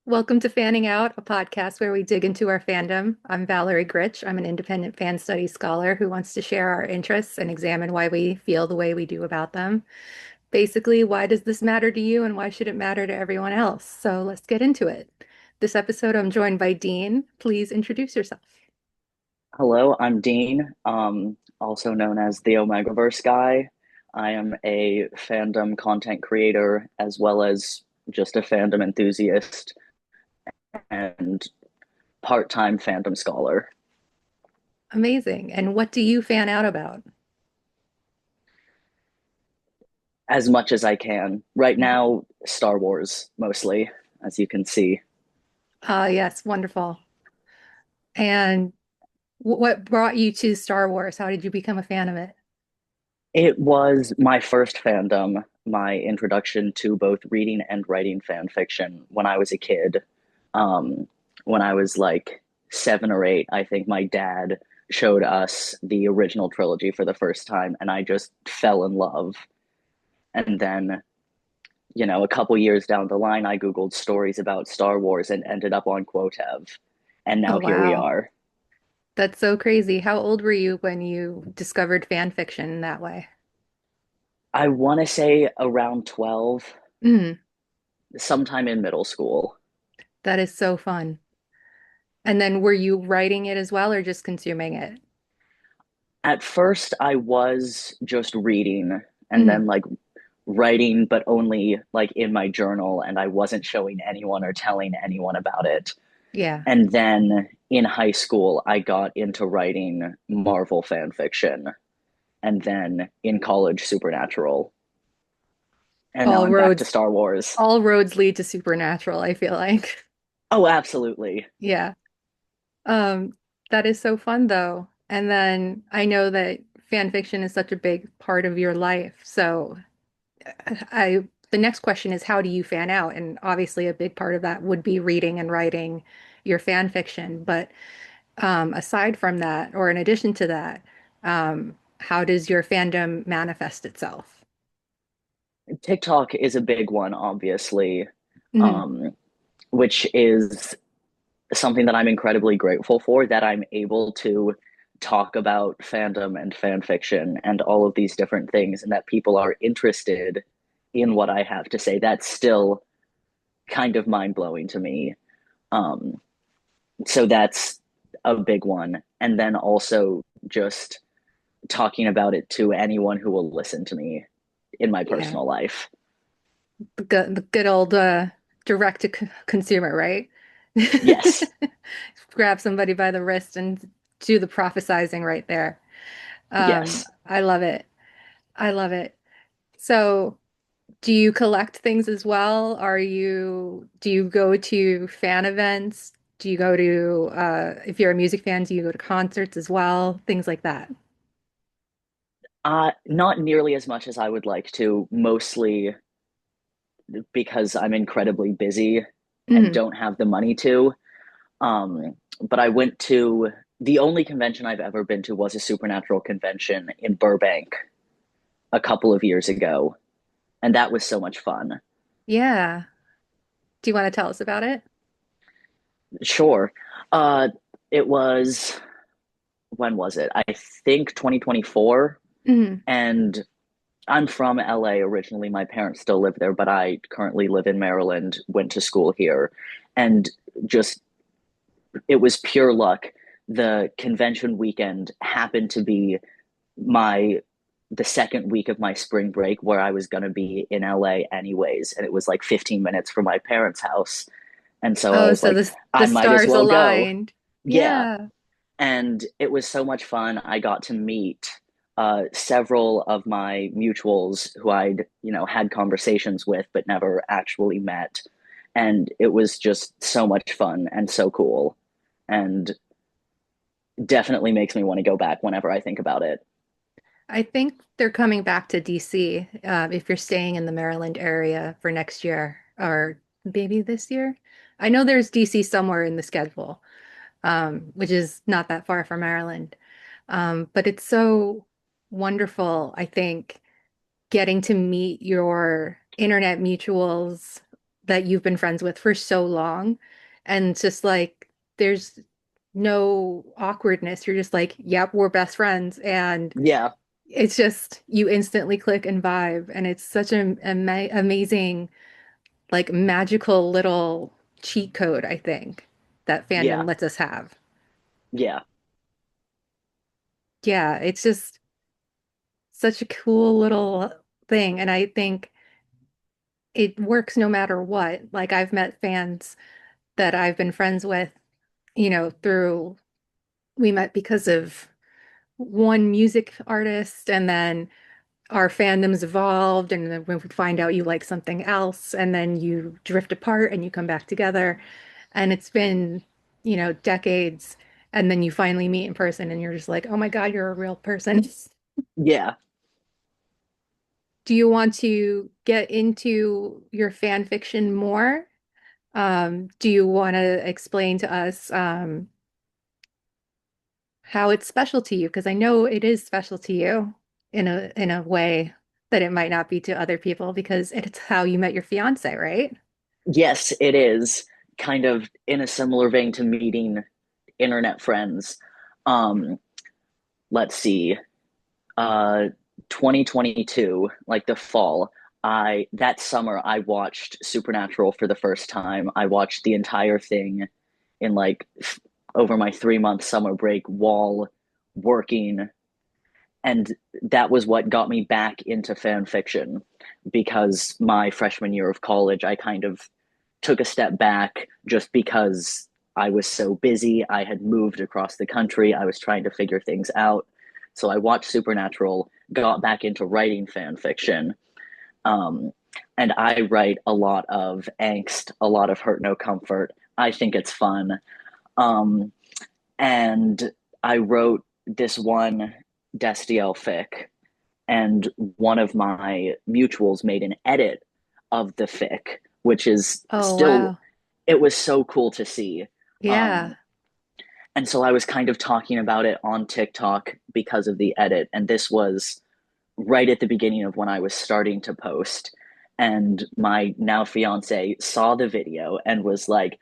Welcome to Fanning Out, a podcast where we dig into our fandom. I'm Valerie Gritch. I'm an independent fan studies scholar who wants to share our interests and examine why we feel the way we do about them. Basically, why does this matter to you and why should it matter to everyone else? So let's get into it. This episode, I'm joined by Dean. Please introduce yourself. Hello, I'm Dean, also known as the Omegaverse guy. I am a fandom content creator as well as just a fandom enthusiast and part-time fandom scholar. Amazing. And what do you fan out about? As much as I can. Right now, Star Wars mostly, as you can see. Yes, wonderful. And what brought you to Star Wars? How did you become a fan of it? It was my first fandom, my introduction to both reading and writing fan fiction when I was a kid. Um, when I was like 7 or 8, I think my dad showed us the original trilogy for the first time, and I just fell in love. And then, a couple years down the line, I Googled stories about Star Wars and ended up on Quotev. And Oh, now here we wow. are. That's so crazy. How old were you when you discovered fan fiction that way? I want to say around 12, Mm, sometime in middle school. that is so fun. And then were you writing it as well or just consuming it? At first, I was just reading and Mm, then like writing, but only like in my journal, and I wasn't showing anyone or telling anyone about it. yeah. And then in high school, I got into writing Marvel fan fiction, and then in college, Supernatural. And now All I'm back to roads, Star Wars. all roads lead to Supernatural, I feel like. Oh, absolutely. Yeah. Um, that is so fun though. And then I know that fan fiction is such a big part of your life. So the next question is how do you fan out? And obviously a big part of that would be reading and writing your fan fiction. But aside from that, or in addition to that, how does your fandom manifest itself? TikTok is a big one, obviously, Mhm. um, which is something that I'm incredibly grateful for, that I'm able to talk about fandom and fan fiction and all of these different things, and that people are interested in what I have to say. That's still kind of mind blowing to me. Um, so that's a big one. And then also just talking about it to anyone who will listen to me in my Yeah, personal life. the good old direct to consumer, right? Yes, Grab somebody by the wrist and do the prophesizing right there. yes. I love it. I love it. So, do you collect things as well? Do you go to fan events? Do you go to, if you're a music fan, do you go to concerts as well? Things like that. Not nearly as much as I would like to, mostly because I'm incredibly busy and Mhm. don't have the money to. But I went to the only convention I've ever been to was a Supernatural convention in Burbank a couple of years ago, and that was so much fun. Yeah. Do you want to tell us about it? Sure. Uh, it was, when was it? I think 2024. Mhm. And I'm from LA originally. My parents still live there, but I currently live in Maryland, went to school here, and just it was pure luck. The convention weekend happened to be my the second week of my spring break where I was going to be in LA anyways, and it was like 15 minutes from my parents' house. And so I Oh, was so like, the I might as stars well go. aligned. Yeah. Yeah. And it was so much fun. I got to meet several of my mutuals who I'd, had conversations with but never actually met. And it was just so much fun and so cool. And definitely makes me want to go back whenever I think about it. I think they're coming back to DC if you're staying in the Maryland area for next year or maybe this year. I know there's DC somewhere in the schedule, which is not that far from Maryland. But it's so wonderful, I think, getting to meet your internet mutuals that you've been friends with for so long. And it's just like there's no awkwardness. You're just like, yep, we're best friends. And Yeah, it's just you instantly click and vibe. And it's such an amazing, like magical little cheat code, I think, that yeah, fandom lets us have. yeah, Yeah, it's just such a cool little thing. And I think it works no matter what. Like I've met fans that I've been friends with, through we met because of one music artist, and then our fandoms evolved, and then when we find out you like something else, and then you drift apart and you come back together. And it's been, decades, and then you finally meet in person and you're just like, oh my God, you're a real person. yeah. Do you want to get into your fan fiction more? Do you want to explain to us how it's special to you? Because I know it is special to you in a way that it might not be to other people because it's how you met your fiance, right? Yes, it is kind of in a similar vein to meeting internet friends. Um, let's see, uh, 2022, like the fall, that summer I watched Supernatural for the first time. I watched the entire thing in like over my 3 month summer break while working, and that was what got me back into fan fiction because my freshman year of college, I kind of took a step back just because I was so busy. I had moved across the country. I was trying to figure things out. So I watched Supernatural, got back into writing fan fiction. Um, and I write a lot of angst, a lot of hurt, no comfort. I think it's fun. Um, and I wrote this one Destiel fic, and one of my mutuals made an edit of the fic, which is Oh, still, wow. it was so cool to see. Yeah. Um, and so I was kind of talking about it on TikTok because of the edit. And this was right at the beginning of when I was starting to post. And my now fiance saw the video and was like,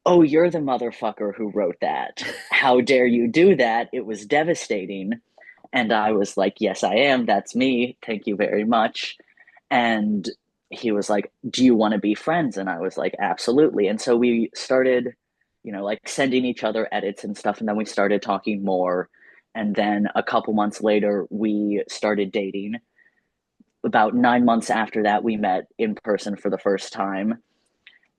"Oh, you're the motherfucker who wrote that. How dare you do that? It was devastating." And I was like, "Yes, I am. That's me. Thank you very much." And he was like, "Do you want to be friends?" And I was like, "Absolutely." And so we started, like sending each other edits and stuff. And then we started talking more. And then a couple months later, we started dating. About 9 months after that, we met in person for the first time.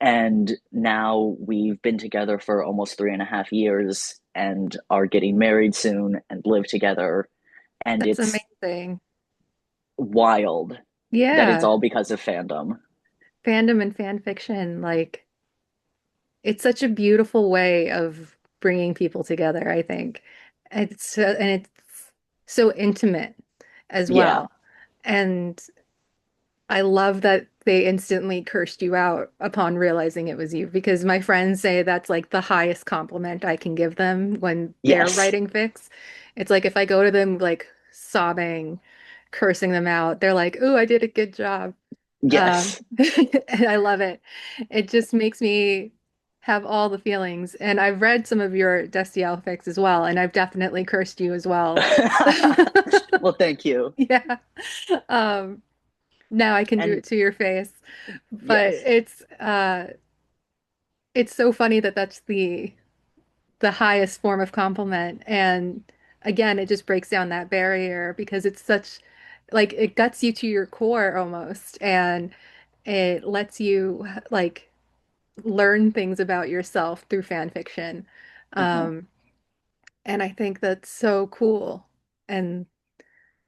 And now we've been together for almost 3.5 years and are getting married soon and live together. And That's it's amazing. wild that it's Yeah. all because of fandom. Fandom and fan fiction, like, it's such a beautiful way of bringing people together, I think. And it's so intimate as Yeah. well. And I love that they instantly cursed you out upon realizing it was you because my friends say that's like the highest compliment I can give them when they're Yes. writing fics. It's like if I go to them like sobbing, cursing them out, they're like, "Ooh, I did a good job." Yes. And I love it. It just makes me have all the feelings. And I've read some of your Destiel fics as well, and I've definitely cursed you as well. Well, thank you. Yeah. Um, Now I can do And it to your face. But yes. it's so funny that that's the highest form of compliment. And again, it just breaks down that barrier because it's such like it guts you to your core almost, and it lets you like learn things about yourself through fan fiction. Uh-huh. Um, and I think that's so cool. And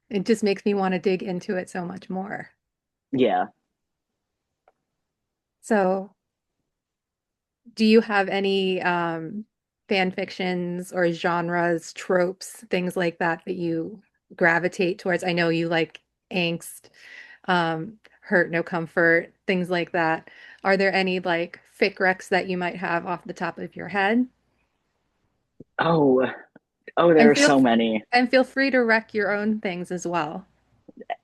it just makes me want to dig into it so much more. Yeah. So do you have any fan fictions or genres, tropes, things like that that you gravitate towards? I know you like angst, hurt, no comfort, things like that. Are there any like fic recs that you might have off the top of your head? Oh, oh, there And are feel so many. and feel free to rec your own things as well.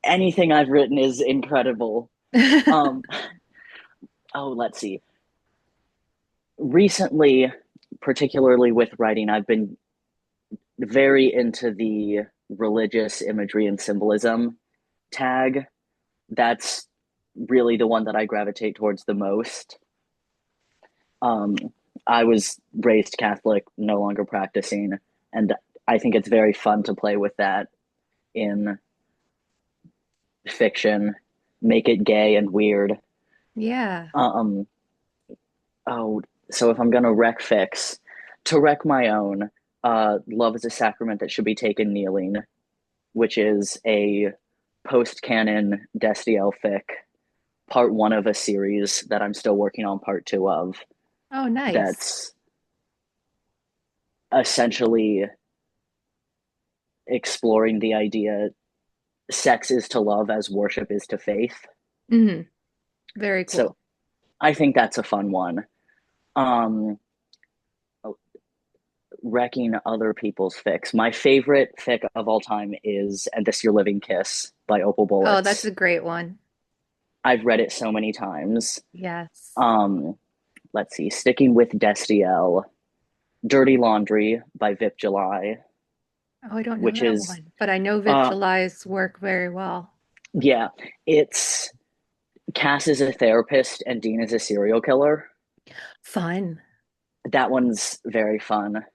Anything I've written is incredible. Um, Oh, let's see. Recently, particularly with writing, I've been very into the religious imagery and symbolism tag. That's really the one that I gravitate towards the most. Um, I was raised Catholic, no longer practicing, and I think it's very fun to play with that in fiction, make it gay and weird. Yeah. Um, oh, so if I'm gonna rec fix, to wreck my own, love is a sacrament that should be taken kneeling, which is a post-canon Destiel fic, part one of a series that I'm still working on part two of. Oh, nice. That's essentially exploring the idea sex is to love as worship is to faith. Hmm. Very So cool. I think that's a fun one. Um, Wrecking other people's fics. My favorite fic of all time is "And This Your Living Kiss" by Opal Oh, that's Bullets. a great one. I've read it so many times. Yes. Um, let's see, sticking with Destiel, "Dirty Laundry" by Vip July, Oh, I don't know which that is one, but I know Vip uh July's work very well. yeah, it's Cass is a therapist and Dean is a serial killer. Fun. That one's very fun.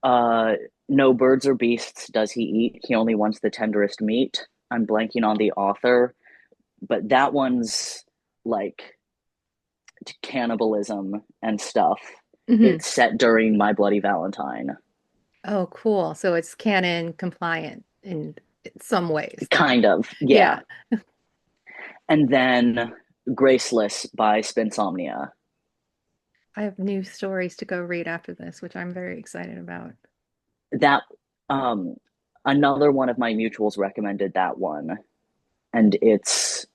Uh, no birds or beasts does he eat. He only wants the tenderest meat. I'm blanking on the author, but that one's like cannibalism and stuff. Hmm. It's set during My Bloody Valentine. Oh, cool. So it's canon compliant in some ways then. Kind of, yeah. Yeah. And then Graceless by Spinsomnia. I have new stories to go read after this, which I'm very excited about. That um another one of my mutuals recommended that one, and it's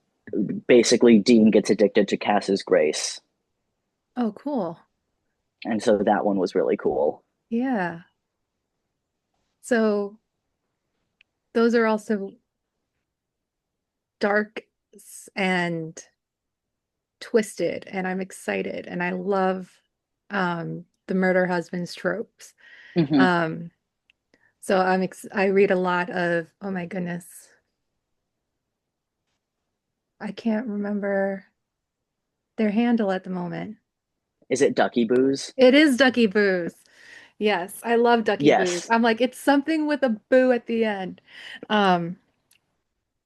basically Dean gets addicted to Cass's grace. Oh, cool. And so that one was really cool. Yeah. So those are also dark and twisted, and I'm excited, and I love the murder husbands tropes. Hmm. Um, so I read a lot of, oh my goodness, I can't remember their handle at the moment. Is it Ducky Booze? It is Ducky Booze. Yes, I love Ducky Booze. Yes. I'm like, it's something with a boo at the end. Um,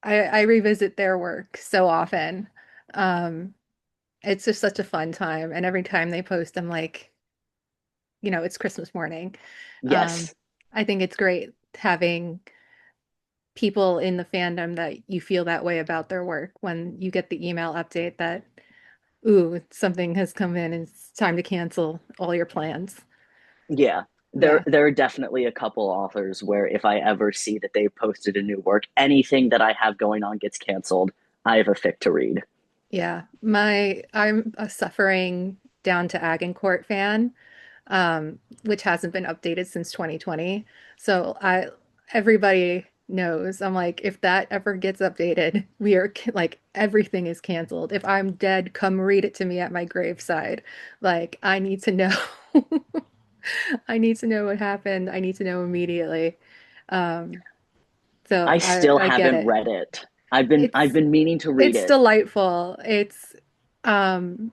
I revisit their work so often. Um, it's just such a fun time, and every time they post, I'm like, it's Christmas morning. Um, Yes. I think it's great having people in the fandom that you feel that way about their work when you get the email update that, ooh, something has come in and it's time to cancel all your plans. Yeah. There Yeah. there are definitely a couple authors where if I ever see that they've posted a new work, anything that I have going on gets canceled. I have a fic to read. Yeah. I'm a suffering down to Agincourt fan, which hasn't been updated since 2020. So everybody knows. I'm like, if that ever gets updated, we are like everything is canceled. If I'm dead, come read it to me at my graveside. Like, I need to know. I need to know what happened. I need to know immediately. Um, so I still I get haven't it. read it. I've It's been meaning to read it's it. delightful. Um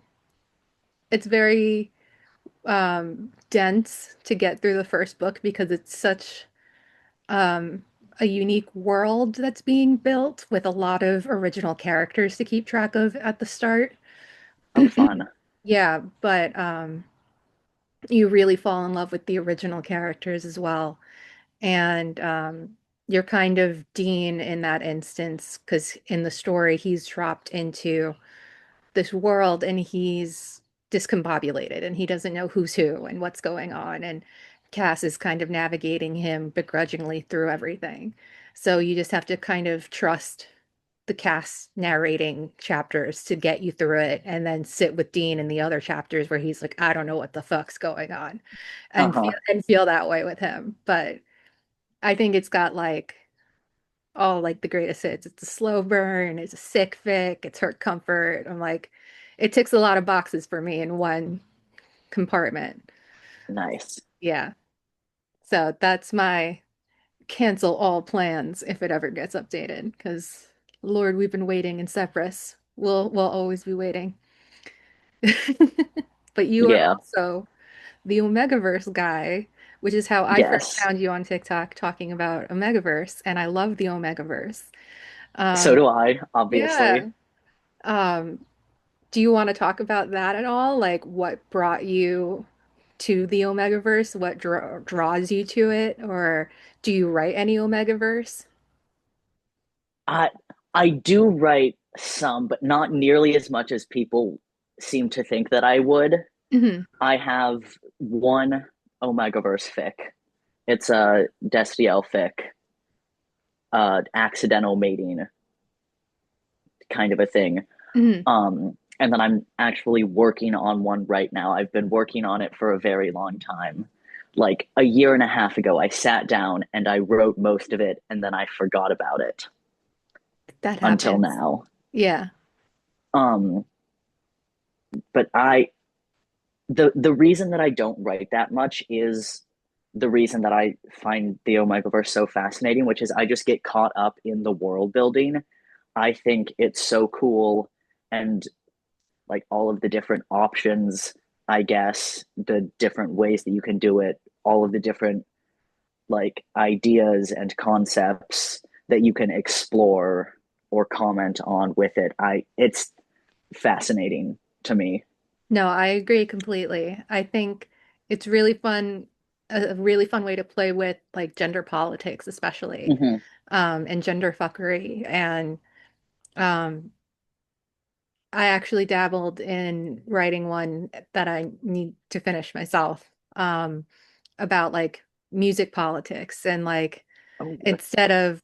it's very dense to get through the first book because it's such um, a unique world that's being built with a lot of original characters to keep track of at the start. Oh, fun. Yeah, but you really fall in love with the original characters as well. And you're kind of Dean in that instance because in the story, he's dropped into this world and he's discombobulated and he doesn't know who's who and what's going on. And Cass is kind of navigating him begrudgingly through everything. So you just have to kind of trust the Cass narrating chapters to get you through it and then sit with Dean in the other chapters where he's like, I don't know what the fuck's going on Uh-huh. and feel that way with him. But I think it's got like all like the greatest hits. It's a slow burn, it's a sick fic, it's hurt comfort. I'm like, it ticks a lot of boxes for me in one compartment. Nice. Yeah. So that's my cancel all plans if it ever gets updated, because Lord, we've been waiting in Cyprus. We'll always be waiting. But you are Yeah. also the Omegaverse guy, which is how I first Yes. found you on TikTok talking about Omegaverse, and I love the Omegaverse. So Um, do I, obviously. yeah. Um, do you want to talk about that at all? Like what brought you to the Omegaverse? What draws you to it? Or do you write any Omegaverse? I I do write some, but not nearly as much as people seem to think that I would. Hmm. I have one Omegaverse fic. It's a Destiel fic, accidental mating kind of a thing. Hmm. And then I'm actually working on one right now. I've been working on it for a very long time. Like a year and a half ago, I sat down and I wrote most of it, and then I forgot about it That until happens. now. Yeah. Um, but the reason that I don't write that much is the reason that I find the Omegaverse so fascinating, which is I just get caught up in the world building. I think it's so cool, and like all of the different options, I guess, the different ways that you can do it, all of the different like ideas and concepts that you can explore or comment on with it. It's fascinating to me. No, I agree completely. I think it's really fun, a really fun way to play with like gender politics, especially, Hmm. and gender fuckery. And um, I actually dabbled in writing one that I need to finish myself, about like music politics and like Oh, instead of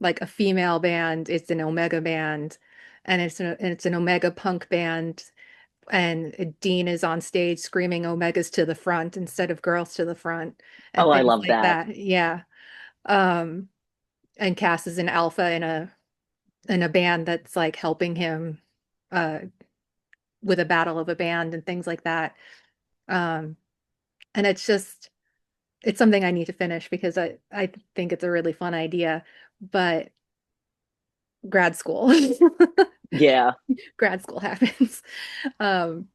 like a female band, it's an Omega band, and it's an Omega punk band, and Dean is on stage screaming Omegas to the front instead of girls to the front and oh, I things love like that. that. Yeah. Um, and Cass is an alpha in a band that's like helping him uh with a battle of a band and things like that. Um, and it's something I need to finish because I think it's a really fun idea, but grad school Yeah. grad school happens. Um,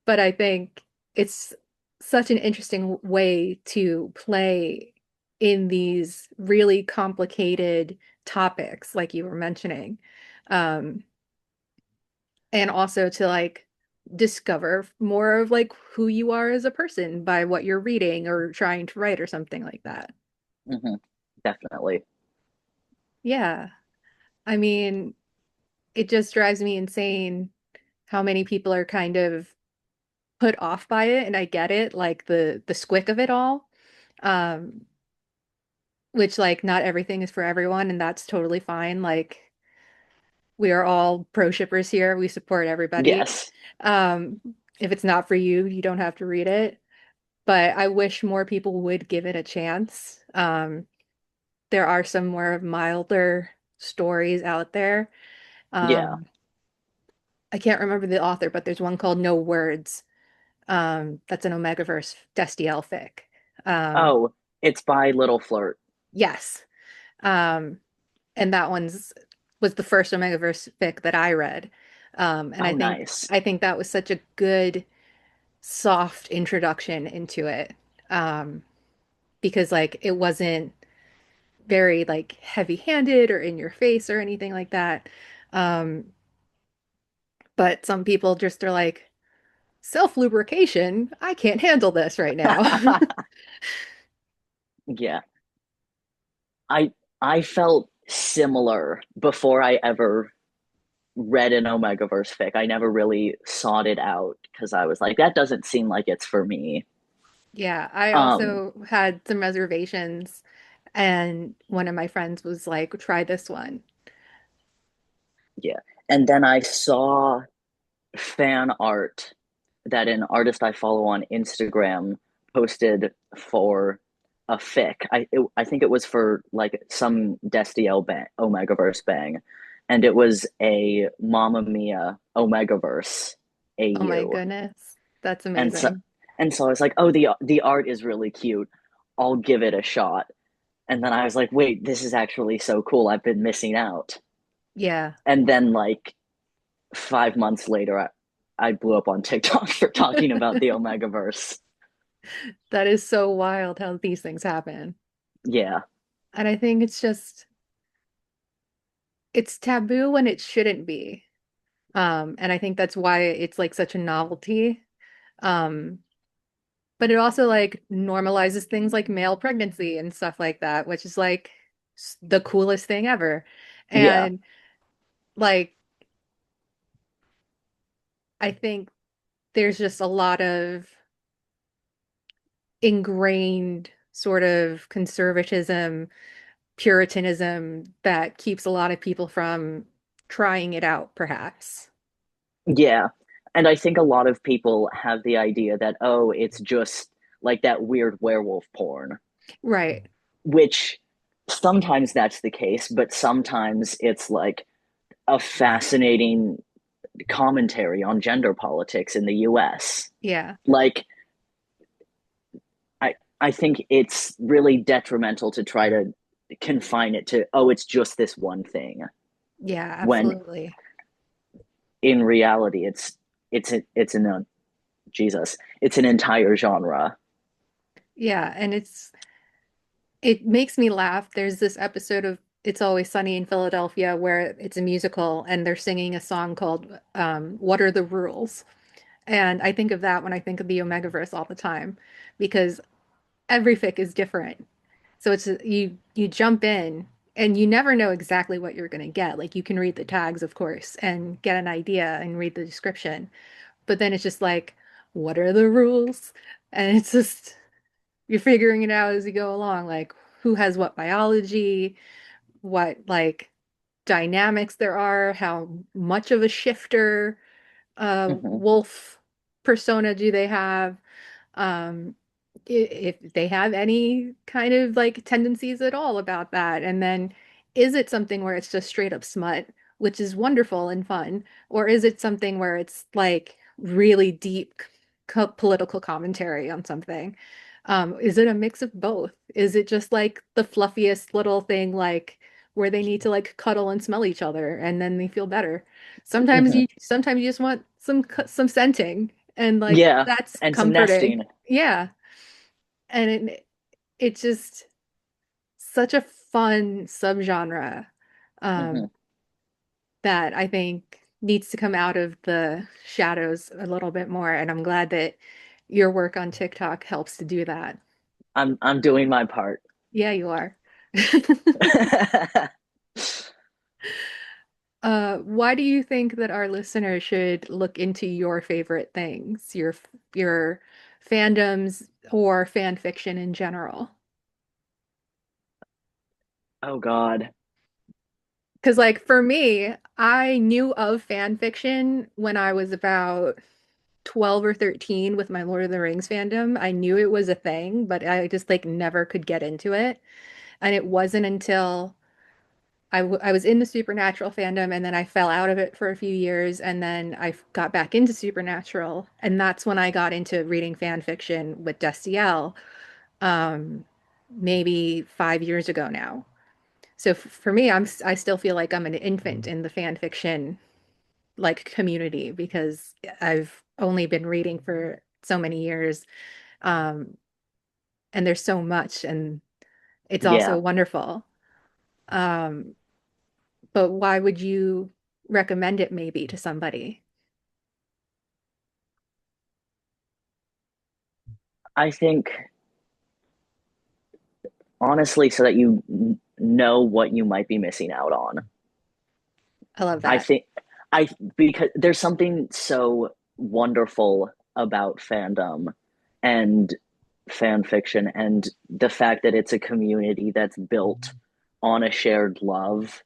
but I think it's such an interesting way to play in these really complicated topics, like you were mentioning. Um, and also to like discover more of like who you are as a person by what you're reading or trying to write or something like that. Hmm. Definitely. Yeah. I mean, it just drives me insane how many people are kind of put off by it, and I get it, like the squick of it all. Um, which like not everything is for everyone, and that's totally fine. Like we are all pro shippers here. We support everybody. Yes. Um, if it's not for you, you don't have to read it. But I wish more people would give it a chance. There are some more milder stories out there. Yeah. Um, I can't remember the author, but there's one called No Words. That's an Omegaverse Destiel fic. Um, Oh, it's by Little Flirt. yes. Um, and that one's was the first Omegaverse fic that I read. And I Oh, think nice. I think that was such a good soft introduction into it. Um, because like it wasn't very like heavy-handed or in your face or anything like that. Um, but some people just are like, self-lubrication, I can't handle this right now. Yeah. I I felt similar before I ever read an Omegaverse fic. I never really sought it out because I was like, that doesn't seem like it's for me. Yeah, I Um, also had some reservations, and one of my friends was like, try this one. yeah. And then I saw fan art that an artist I follow on Instagram posted for a fic. I think it was for like some Destiel bang, Omegaverse bang, and it was a Mamma Mia Omegaverse Oh my AU. goodness. That's And so amazing. and so I was like, oh, the art is really cute. I'll give it a shot. And then I was like, wait, this is actually so cool. I've been missing out. Yeah. And then like 5 months later, I blew up on TikTok for talking about the Omegaverse. That is so wild how these things happen. Yeah. And I think it's just it's taboo when it shouldn't be. And I think that's why it's like such a novelty. Um, but it also like normalizes things like male pregnancy and stuff like that, which is like the coolest thing ever. Yeah. And like I think there's just a lot of ingrained sort of conservatism, puritanism that keeps a lot of people from trying it out, perhaps. Yeah. And I think a lot of people have the idea that, oh, it's just like that weird werewolf porn, Right. which sometimes that's the case, but sometimes it's like a fascinating commentary on gender politics in the US. Yeah. Like, I think it's really detrimental to try to confine it to, oh, it's just this one thing, Yeah, when absolutely. in reality it's an Jesus, it's an entire genre. Yeah, and it makes me laugh. There's this episode of It's Always Sunny in Philadelphia where it's a musical and they're singing a song called What Are the Rules? And I think of that when I think of the Omegaverse all the time because every fic is different. So you jump in and you never know exactly what you're going to get. Like you can read the tags, of course, and get an idea and read the description. But then it's just like, what are the rules? And it's just you're figuring it out as you go along, like who has what biology, what like dynamics there are, how much of a shifter Hmm. wolf persona do they have? Um, if they have any kind of like tendencies at all about that. And then is it something where it's just straight up smut, which is wonderful and fun, or is it something where it's like really deep co political commentary on something? Is it a mix of both? Is it just like the fluffiest little thing like where they need to like cuddle and smell each other and then they feel better? Hmm. Sometimes you just want some scenting and like Yeah, that's and some comforting. nesting. Yeah. And it's just such a fun subgenre Hmm. um, that I think needs to come out of the shadows a little bit more. And I'm glad that your work on TikTok helps to do that. I'm doing my part. Yeah, you are. Why do you think that our listeners should look into your favorite things, your fandoms or fan fiction in general? Oh God. Because, like, for me, I knew of fan fiction when I was about 12 or 13 with my Lord of the Rings fandom. I knew it was a thing, but I just, like, never could get into it. And it wasn't until I was in the Supernatural fandom and then I fell out of it for a few years. And then I got back into Supernatural. And that's when I got into reading fan fiction with Destiel, um, maybe 5 years ago now. So for me, I still feel like I'm an infant in the fan fiction like community because I've only been reading for so many years. Um, and there's so much and it's also Yeah. wonderful. Um, but why would you recommend it maybe to somebody? I think honestly, so that you know what you might be missing out on. I love I that. think I because there's something so wonderful about fandom and fan fiction and the fact that it's a community that's built on a shared love,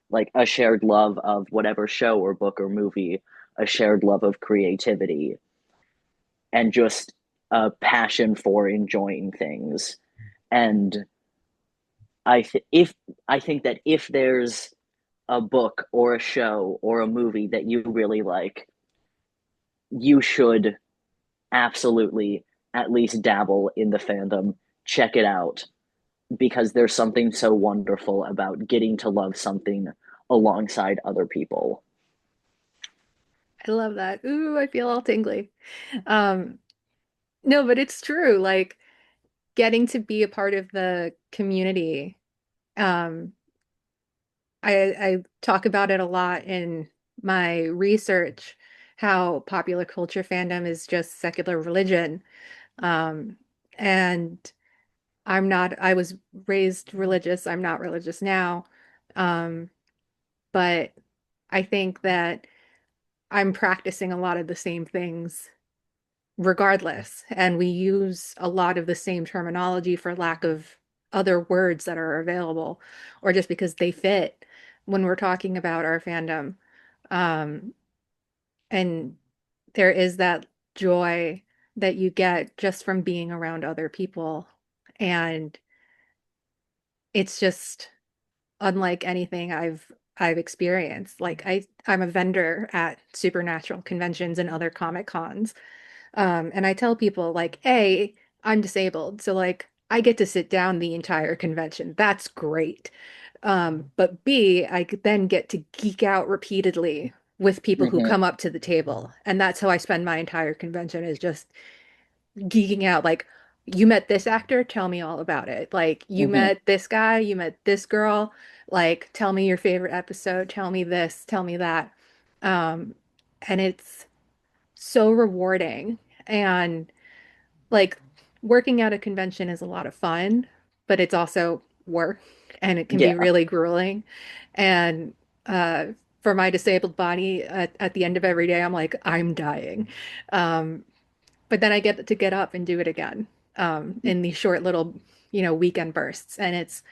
like a shared love of whatever show or book or movie, a shared love of creativity, and just a passion for enjoying things. And if I think that if there's a book or a show or a movie that you really like, you should absolutely at least dabble in the fandom, check it out, because there's something so wonderful about getting to love something alongside other people. I love that. Ooh, I feel all tingly. Um, no, but it's true. Like getting to be a part of the community. Um, I talk about it a lot in my research, how popular culture fandom is just secular religion. Um, and I was raised religious. I'm not religious now. Um, but I think that I'm practicing a lot of the same things regardless. And we use a lot of the same terminology for lack of other words that are available or just because they fit when we're talking about our fandom. Um, and there is that joy that you get just from being around other people. And it's just unlike anything I've experienced. Like I'm a vendor at supernatural conventions and other comic cons. And I tell people like, A, I'm disabled, so like I get to sit down the entire convention. That's great. But B, then get to geek out repeatedly with people who Mm-hmm. come up to the table. And that's how I spend my entire convention is just geeking out. Like, you met this actor, tell me all about it. Like, you Mm-hmm. met this guy, you met this girl. Like, tell me your favorite episode, tell me this, tell me that. Um, and it's so rewarding. And like working at a convention is a lot of fun, but it's also work and it can be Yeah, really grueling. And uh, for my disabled body, at the end of every day, I'm like, I'm dying. Um, but then I get to get up and do it again in these short little, weekend bursts. And it's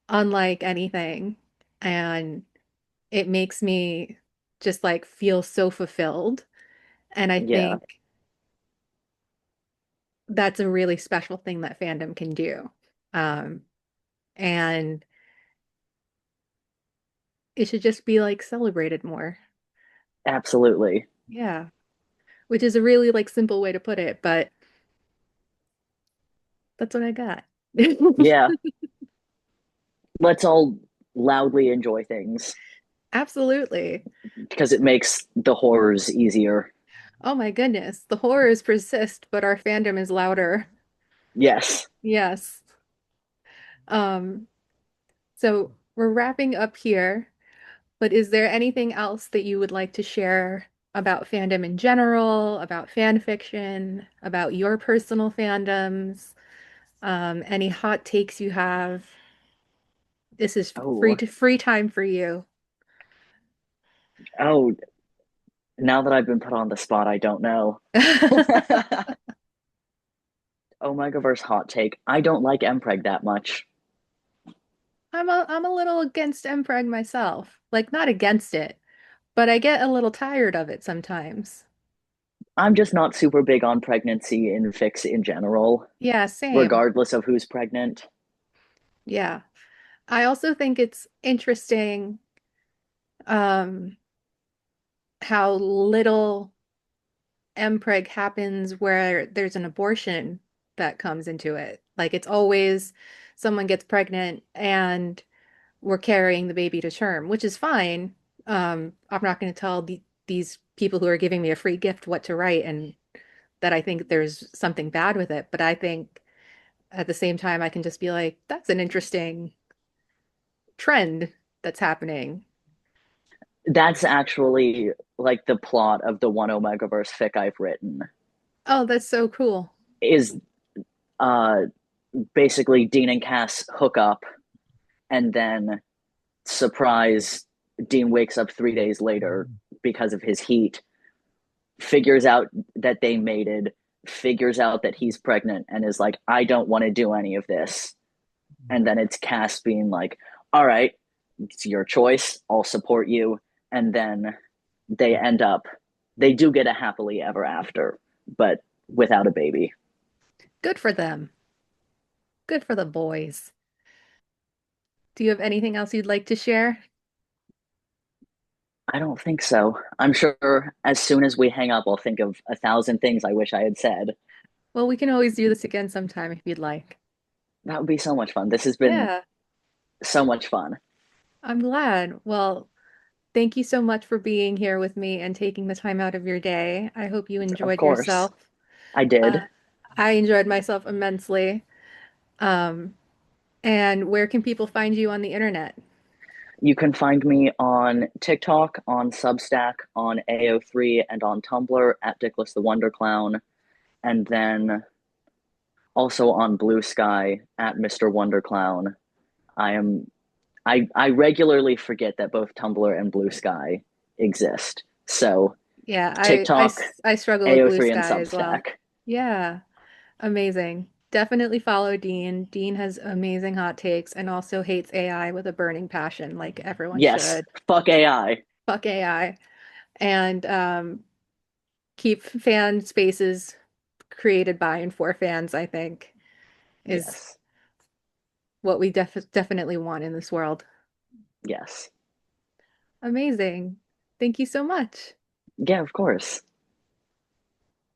unlike anything. And it makes me just like feel so fulfilled. And I yeah, think that's a really special thing that fandom can do. Um, and it should just be like celebrated more. absolutely. Yeah. Which is a really like simple way to put it, but that's what I got. Yeah, let's all loudly enjoy things Absolutely. because it makes the horrors easier. Oh my goodness. The horrors persist, but our fandom is louder. Yes. Yes. Um, so we're wrapping up here, but is there anything else that you would like to share about fandom in general, about fan fiction, about your personal fandoms? Any hot takes you have? This is Oh, free time for you. oh, now that I've been put on the spot, I don't know. Omegaverse hot take. I don't like Mpreg that much. I'm a little against MPreg myself. Like not against it, but I get a little tired of it sometimes. I'm just not super big on pregnancy in fics in general, Yeah, same. regardless of who's pregnant. Yeah. I also think it's interesting um how little MPreg happens where there's an abortion that comes into it. Like it's always someone gets pregnant and we're carrying the baby to term, which is fine. I'm not going to tell these people who are giving me a free gift what to write and that I think there's something bad with it. But I think at the same time, I can just be like, that's an interesting trend that's happening. That's actually like the plot of the one Omegaverse fic I've written. Oh, that's so cool. Is uh basically Dean and Cass hook up, and then surprise, Dean wakes up 3 days later because of his heat, figures out that they mated, figures out that he's pregnant, and is like, I don't want to do any of this. And then it's Cass being like, all right, it's your choice. I'll support you. And then they do get a happily ever after, but without a baby. Good for them. Good for the boys. Do you have anything else you'd like to share? I don't think so. I'm sure as soon as we hang up, I'll think of 1,000 things I wish I had said. Well, we can always do this again sometime if you'd like. That would be so much fun. This has been Yeah, so much fun. I'm glad. Well, thank you so much for being here with me and taking the time out of your day. I hope you Of enjoyed course, yourself. I Uh, did. I enjoyed myself immensely. Um, and where can people find you on the internet? You can find me on TikTok, on Substack, on AO3, and on Tumblr at Dickless the Wonder Clown, and then also on Blue Sky at Mr. Wonder Clown. I am I regularly forget that both Tumblr and Blue Sky exist. So Yeah, TikTok, I struggle with Blue AO3, and Sky as well. Substack. Yeah, amazing. Definitely follow Dean. Dean has amazing hot takes and also hates AI with a burning passion, like everyone Yes, should. fuck AI. Fuck AI. And keep fan spaces created by and for fans, I think, is Yes, what we definitely want in this world. yes. Amazing. Thank you so much. Yeah, of course.